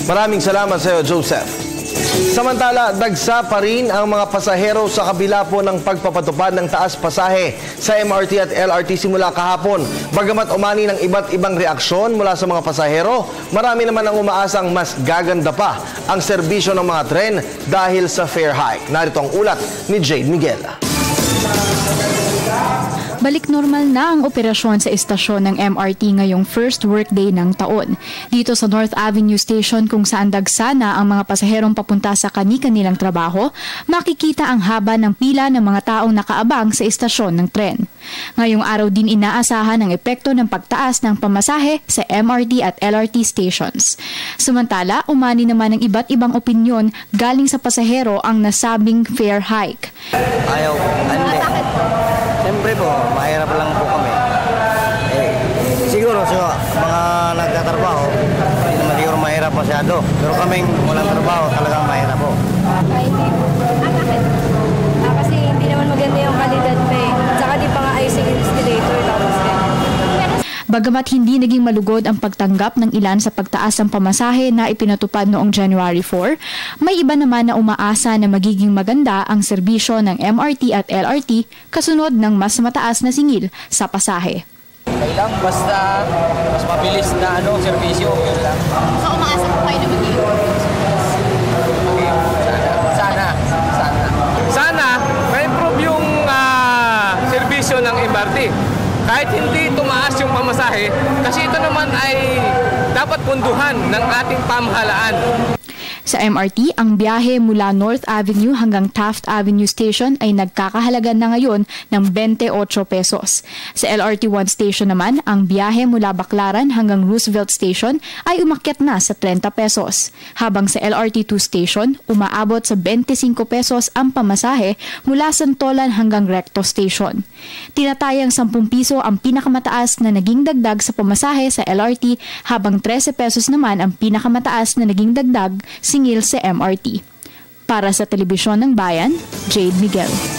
Maraming salamat sa iyo, Joseph. Samantala, dagsa pa rin ang mga pasahero sa kabila po ng pagpapatupad ng taas pasahe sa MRT at LRT simula kahapon. Bagamat umani ng iba't ibang reaksyon mula sa mga pasahero, marami naman ang umaasang mas gaganda pa ang serbisyo ng mga tren dahil sa fare hike. Narito ang ulat ni Jade Miguel. Balik normal na ang operasyon sa istasyon ng MRT ngayong first workday ng taon. Dito sa North Avenue Station kung saan dagsa na ang mga pasaherong papunta sa kani-kanilang trabaho, makikita ang haba ng pila ng mga taong nakaabang sa istasyon ng tren. Ngayong araw din inaasahan ang epekto ng pagtaas ng pamasahe sa MRT at LRT stations. Samantala, umani naman ng iba't ibang opinyon galing sa pasahero ang nasabing fare hike. Ayaw, siyempre po, mahirap lang po kami. Siguro sa mga nagtatrabaho, hindi naman siguro mahirap masyado. Pero kaming walang trabaho, talagang mahirap po. Ay, hindi po. Bakit? Kasi hindi naman maganda yung kalidad pa eh. Tsaka di pa nga ayos yung installator. Bagamat hindi naging malugod ang pagtanggap ng ilan sa pagtaas ng pamasahe na ipinatupad noong January 4, may iba naman na umaasa na magiging maganda ang serbisyo ng MRT at LRT kasunod ng mas mataas na singil sa pasahe. Kailang basta mas mabilis na serbisyo. So umaasa po kayo na magiging Sana ma-improve yung serbisyo ng MRT. Kahit hindi tumaas yung pamasahe, kasi ito naman ay dapat punduhan ng ating pamahalaan. Sa MRT, ang biyahe mula North Avenue hanggang Taft Avenue Station ay nagkakahalaga na ngayon ng 28 pesos. Sa LRT1 Station naman, ang biyahe mula Baclaran hanggang Roosevelt Station ay umakyat na sa 30 pesos. Habang sa LRT2 Station, umaabot sa 25 pesos ang pamasahe mula Santolan hanggang Recto Station. Tinatayang 10 piso ang pinakamataas na naging dagdag sa pamasahe sa LRT habang 13 pesos naman ang pinakamataas na naging dagdag singil sa MRT. Para sa Telebisyon ng Bayan, Jade Miguel.